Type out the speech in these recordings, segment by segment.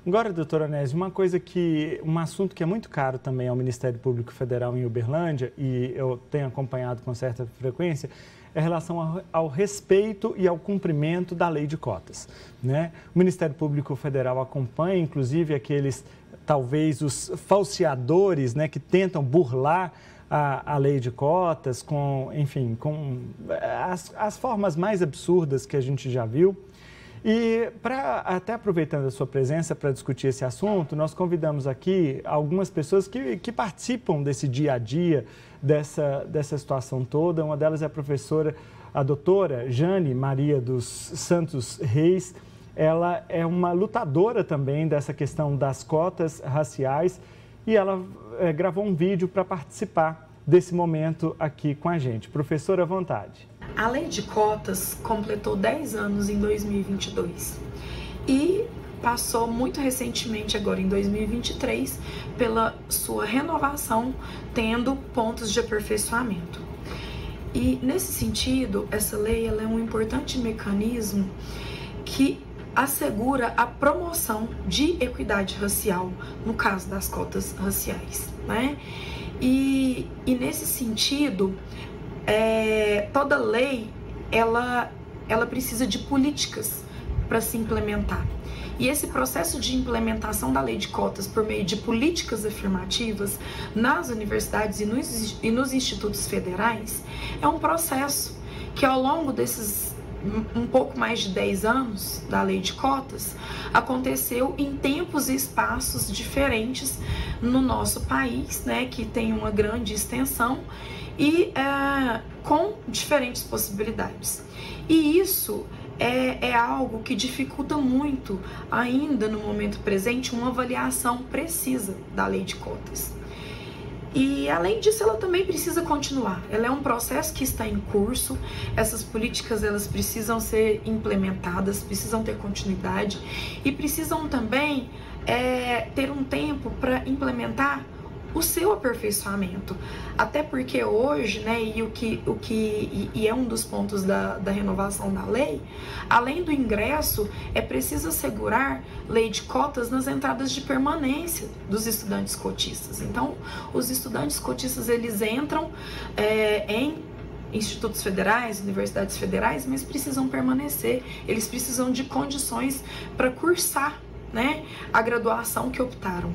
Agora, doutora Onésio, um assunto que é muito caro também ao Ministério Público Federal em Uberlândia, e eu tenho acompanhado com certa frequência, é em relação ao respeito e ao cumprimento da lei de cotas, né? O Ministério Público Federal acompanha, inclusive, talvez os falseadores, né, que tentam burlar a lei de cotas com as formas mais absurdas que a gente já viu. E, até aproveitando a sua presença para discutir esse assunto, nós convidamos aqui algumas pessoas que participam desse dia a dia, dessa situação toda. Uma delas é a doutora Jane Maria dos Santos Reis. Ela é uma lutadora também dessa questão das cotas raciais e ela gravou um vídeo para participar desse momento aqui com a gente. Professora, à vontade. A lei de cotas completou 10 anos em 2022 e passou muito recentemente, agora em 2023, pela sua renovação, tendo pontos de aperfeiçoamento. E, nesse sentido, essa lei ela é um importante mecanismo que assegura a promoção de equidade racial, no caso das cotas raciais, né? E nesse sentido, toda lei, ela precisa de políticas para se implementar. E esse processo de implementação da lei de cotas por meio de políticas afirmativas nas universidades e nos institutos federais é um processo que, ao longo desses um pouco mais de 10 anos da lei de cotas, aconteceu em tempos e espaços diferentes no nosso país, né, que tem uma grande extensão e com diferentes possibilidades. E isso é algo que dificulta muito, ainda no momento presente, uma avaliação precisa da lei de cotas. E, além disso, ela também precisa continuar. Ela é um processo que está em curso. Essas políticas, elas precisam ser implementadas, precisam ter continuidade e precisam também ter um tempo para implementar o seu aperfeiçoamento. Até porque hoje, né, e é um dos pontos da renovação da lei, além do ingresso, é preciso assegurar lei de cotas nas entradas de permanência dos estudantes cotistas. Então, os estudantes cotistas, eles entram em institutos federais, universidades federais, mas precisam permanecer, eles precisam de condições para cursar, né, a graduação que optaram.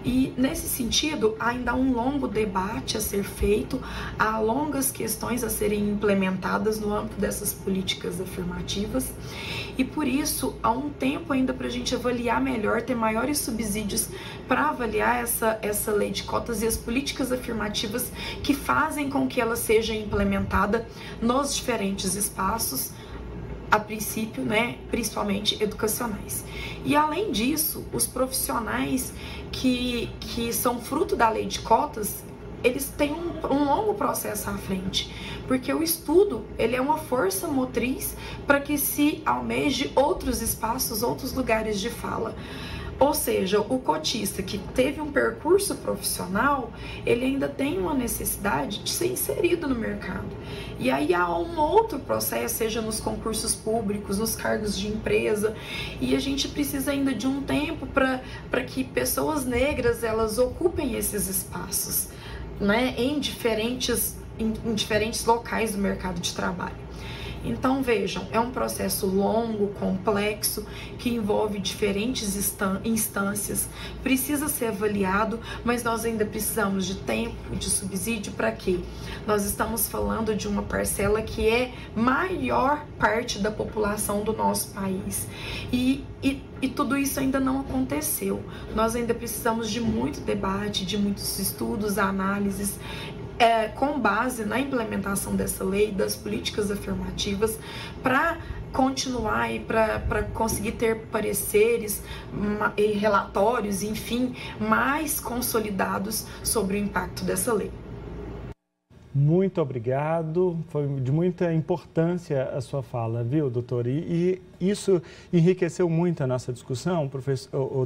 E, nesse sentido, ainda há um longo debate a ser feito, há longas questões a serem implementadas no âmbito dessas políticas afirmativas e, por isso, há um tempo ainda para a gente avaliar melhor, ter maiores subsídios para avaliar essa lei de cotas e as políticas afirmativas que fazem com que ela seja implementada nos diferentes espaços, a princípio, né, principalmente educacionais. E, além disso, os profissionais que são fruto da lei de cotas, eles têm um longo processo à frente, porque o estudo, ele é uma força motriz para que se almeje outros espaços, outros lugares de fala. Ou seja, o cotista que teve um percurso profissional, ele ainda tem uma necessidade de ser inserido no mercado. E aí há um outro processo, seja nos concursos públicos, nos cargos de empresa, e a gente precisa ainda de um tempo para que pessoas negras, elas ocupem esses espaços, né, em diferentes locais do mercado de trabalho. Então, vejam, é um processo longo, complexo, que envolve diferentes instâncias, precisa ser avaliado, mas nós ainda precisamos de tempo, de subsídio, para quê? Nós estamos falando de uma parcela que é maior parte da população do nosso país. E tudo isso ainda não aconteceu. Nós ainda precisamos de muito debate, de muitos estudos, análises, com base na implementação dessa lei, das políticas afirmativas, para continuar e para conseguir ter pareceres e relatórios, enfim, mais consolidados sobre o impacto dessa lei. Muito obrigado, foi de muita importância a sua fala, viu, doutor? E isso enriqueceu muito a nossa discussão,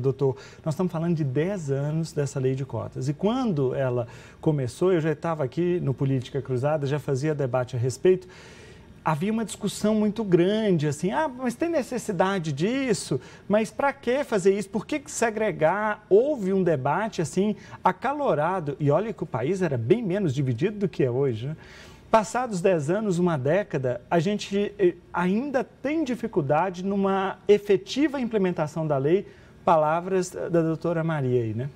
doutor. Nós estamos falando de 10 anos dessa lei de cotas e quando ela começou, eu já estava aqui no Política Cruzada, já fazia debate a respeito. havia uma discussão muito grande, assim, mas tem necessidade disso? Mas para que fazer isso? Por que segregar? Houve um debate, assim, acalorado. E olha que o país era bem menos dividido do que é hoje, né? Passados 10 anos, uma década, a gente ainda tem dificuldade numa efetiva implementação da lei. Palavras da doutora Maria aí, né?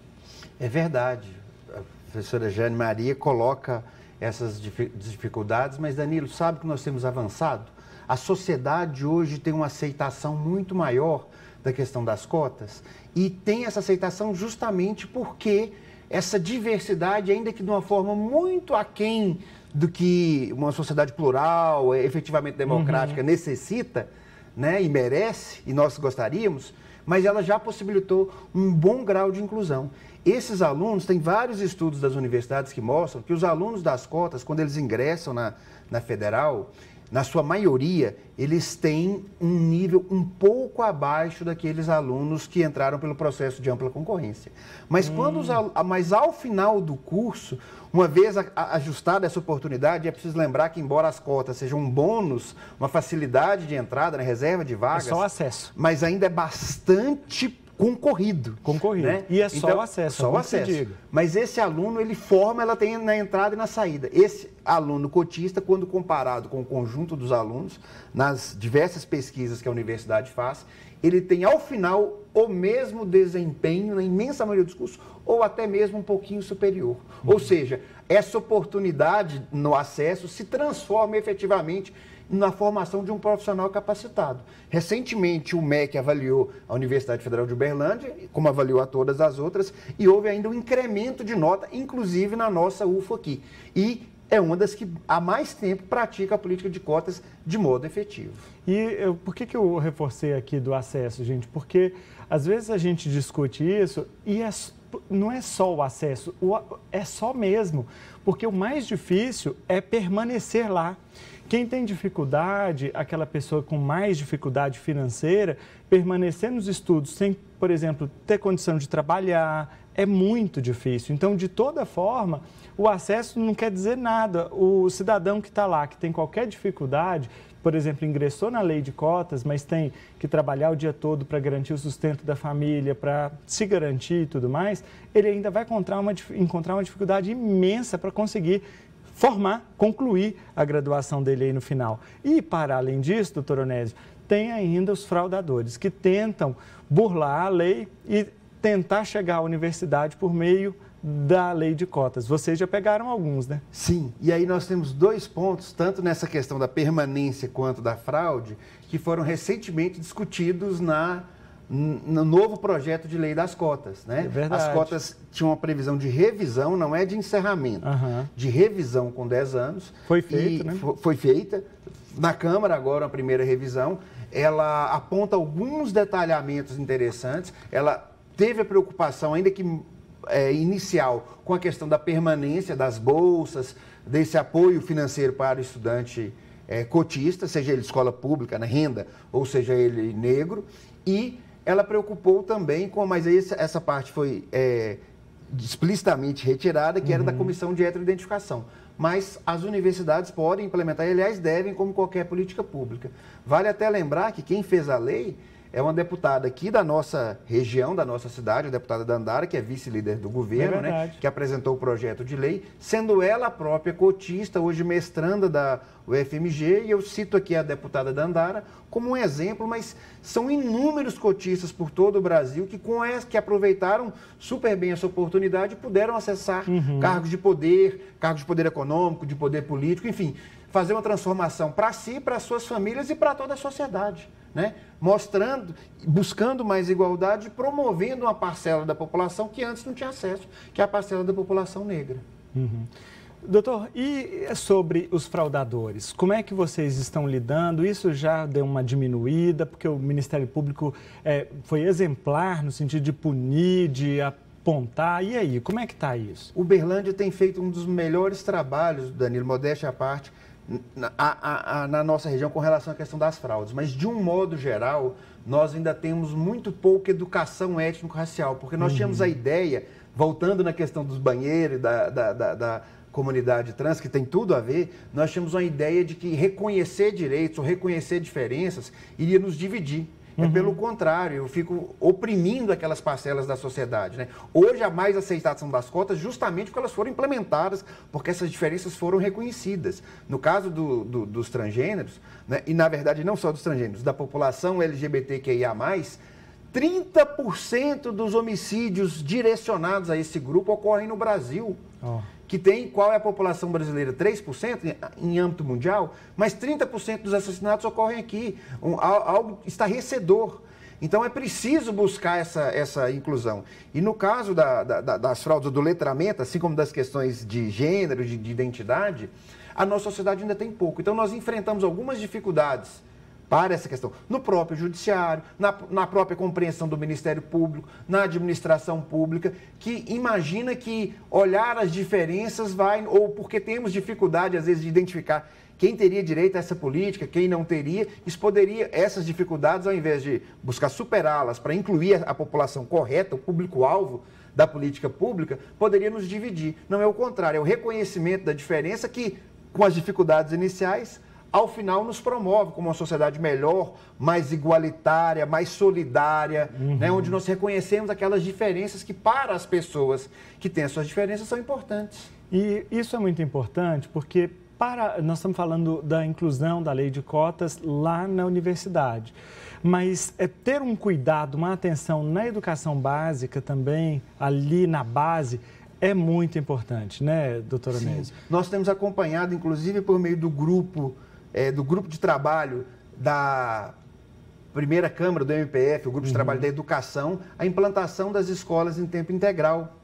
É verdade. A professora Jane Maria coloca essas dificuldades, mas, Danilo, sabe que nós temos avançado? A sociedade hoje tem uma aceitação muito maior da questão das cotas e tem essa aceitação justamente porque essa diversidade, ainda que de uma forma muito aquém do que uma sociedade plural, efetivamente democrática, necessita, né, e merece, e nós gostaríamos, mas ela já possibilitou um bom grau de inclusão. Esses alunos, tem vários estudos das universidades que mostram que os alunos das cotas, quando eles ingressam na federal, na sua maioria, eles têm um nível um pouco abaixo daqueles alunos que entraram pelo processo de ampla concorrência. Mas, mas ao final do curso, uma vez ajustada essa oportunidade, é preciso lembrar que, embora as cotas sejam um bônus, uma facilidade de entrada, reserva de vagas... É só acesso. Mas ainda é bastante concorrido. Né? E é só então, o acesso. Só o acesso. Mas esse aluno, ele forma, ela tem na entrada e na saída. Esse aluno cotista, quando comparado com o conjunto dos alunos, nas diversas pesquisas que a universidade faz, ele tem, ao final, o mesmo desempenho, na imensa maioria dos cursos, ou até mesmo um pouquinho superior. Ou seja, essa oportunidade no acesso se transforma efetivamente na formação de um profissional capacitado. Recentemente, o MEC avaliou a Universidade Federal de Uberlândia, como avaliou a todas as outras, e houve ainda um incremento de nota, inclusive na nossa UFO aqui. E é uma das que há mais tempo pratica a política de cotas de modo efetivo. E por que eu reforcei aqui do acesso, gente? Porque às vezes a gente discute isso e não é só o acesso, é só mesmo, porque o mais difícil é permanecer lá. Quem tem dificuldade, aquela pessoa com mais dificuldade financeira, permanecer nos estudos sem, por exemplo, ter condição de trabalhar, é muito difícil. Então, de toda forma, o acesso não quer dizer nada. O cidadão que está lá, que tem qualquer dificuldade, por exemplo, ingressou na lei de cotas, mas tem que trabalhar o dia todo para garantir o sustento da família, para se garantir e tudo mais, ele ainda vai encontrar uma dificuldade imensa para conseguir formar, concluir a graduação dele aí no final. E, para além disso, doutor Onésio, tem ainda os fraudadores que tentam burlar a lei e tentar chegar à universidade por meio da lei de cotas. Vocês já pegaram alguns, né? Sim, e aí nós temos dois pontos, tanto nessa questão da permanência quanto da fraude, que foram recentemente discutidos no novo projeto de lei das cotas, né? É verdade. As cotas tinham uma previsão de revisão, não é de encerramento, de revisão com 10 anos. Foi feito, né? Foi feita. Na Câmara, agora, a primeira revisão, ela aponta alguns detalhamentos interessantes. Ela teve a preocupação, ainda que inicial, com a questão da permanência das bolsas, desse apoio financeiro para o estudante cotista, seja ele escola pública, na renda, ou seja ele negro, e ela preocupou também com, mas essa parte foi explicitamente retirada, que era da Comissão de Heteroidentificação. Mas as universidades podem implementar, e aliás devem, como qualquer política pública. Vale até lembrar que quem fez a lei é uma deputada aqui da nossa região, da nossa cidade, a deputada Dandara, que é vice-líder do governo, né, que apresentou o projeto de lei, sendo ela a própria cotista, hoje mestranda da UFMG, e eu cito aqui a deputada Dandara como um exemplo, mas são inúmeros cotistas por todo o Brasil que aproveitaram super bem essa oportunidade e puderam acessar cargos de poder econômico, de poder político, enfim, fazer uma transformação para si, para suas famílias e para toda a sociedade, né? Mostrando, buscando mais igualdade, promovendo uma parcela da população que antes não tinha acesso, que é a parcela da população negra. Doutor, e sobre os fraudadores? Como é que vocês estão lidando? Isso já deu uma diminuída, porque o Ministério Público foi exemplar no sentido de punir, de apontar. E aí, como é que está isso? Uberlândia tem feito um dos melhores trabalhos, Danilo, modéstia à parte, na nossa região com relação à questão das fraudes. Mas, de um modo geral, nós ainda temos muito pouca educação étnico-racial, porque nós tínhamos a ideia, voltando na questão dos banheiros, da comunidade trans, que tem tudo a ver, nós tínhamos uma ideia de que reconhecer direitos ou reconhecer diferenças iria nos dividir. É pelo contrário, eu fico oprimindo aquelas parcelas da sociedade, né? Hoje, a mais aceitação das cotas, justamente porque elas foram implementadas, porque essas diferenças foram reconhecidas. No caso dos transgêneros, né? E na verdade não só dos transgêneros, da população LGBTQIA+, 30% dos homicídios direcionados a esse grupo ocorrem no Brasil. Que tem, qual é a população brasileira? 3% em âmbito mundial, mas 30% dos assassinatos ocorrem aqui. Algo estarrecedor. Então, é preciso buscar essa inclusão. E no caso das fraudes, do letramento, assim como das questões de gênero, de identidade, a nossa sociedade ainda tem pouco. Então, nós enfrentamos algumas dificuldades para essa questão, no próprio judiciário, na própria compreensão do Ministério Público, na administração pública, que imagina que olhar as diferenças vai, ou porque temos dificuldade, às vezes, de identificar quem teria direito a essa política, quem não teria, essas dificuldades, ao invés de buscar superá-las para incluir a população correta, o público-alvo da política pública, poderia nos dividir. Não é o contrário, é o reconhecimento da diferença que, com as dificuldades iniciais, ao final nos promove como uma sociedade melhor, mais igualitária, mais solidária, né, onde nós reconhecemos aquelas diferenças que, para as pessoas que têm as suas diferenças, são importantes. E isso é muito importante porque nós estamos falando da inclusão da lei de cotas lá na universidade, mas ter um cuidado, uma atenção na educação básica também, ali na base, é muito importante, né, doutora Nézia? Nós temos acompanhado, inclusive, por meio do grupo de trabalho da primeira Câmara do MPF, o grupo de trabalho da educação, a implantação das escolas em tempo integral,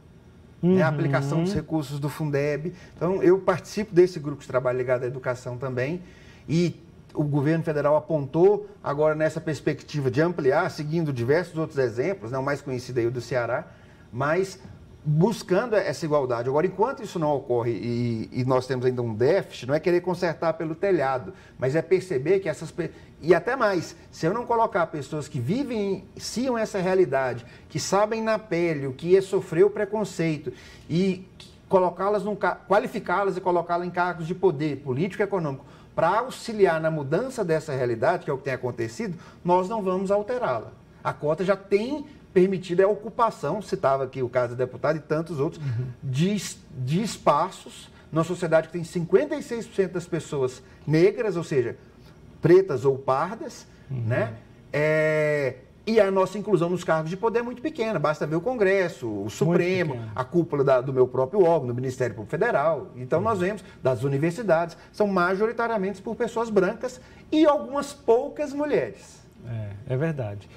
né, a aplicação dos recursos do Fundeb. Então, eu participo desse grupo de trabalho ligado à educação também, e o governo federal apontou agora nessa perspectiva de ampliar, seguindo diversos outros exemplos, né, o mais conhecido aí o do Ceará, mas buscando essa igualdade. Agora, enquanto isso não ocorre e nós temos ainda um déficit, não é querer consertar pelo telhado, mas é perceber que e até mais, se eu não colocar pessoas que vivenciam essa realidade, que sabem na pele o que é sofrer o preconceito e qualificá-las e colocá-las em cargos de poder político e econômico para auxiliar na mudança dessa realidade, que é o que tem acontecido, nós não vamos alterá-la. A cota já tem permitida a ocupação, citava aqui o caso do deputado e tantos outros, de espaços numa sociedade que tem 56% das pessoas negras, ou seja, pretas ou pardas, né? E a nossa inclusão nos cargos de poder é muito pequena, basta ver o Congresso, o Supremo, a cúpula do meu próprio órgão, do Ministério Público Federal. Então, nós vemos, das universidades, são majoritariamente por pessoas brancas e algumas poucas mulheres. É verdade.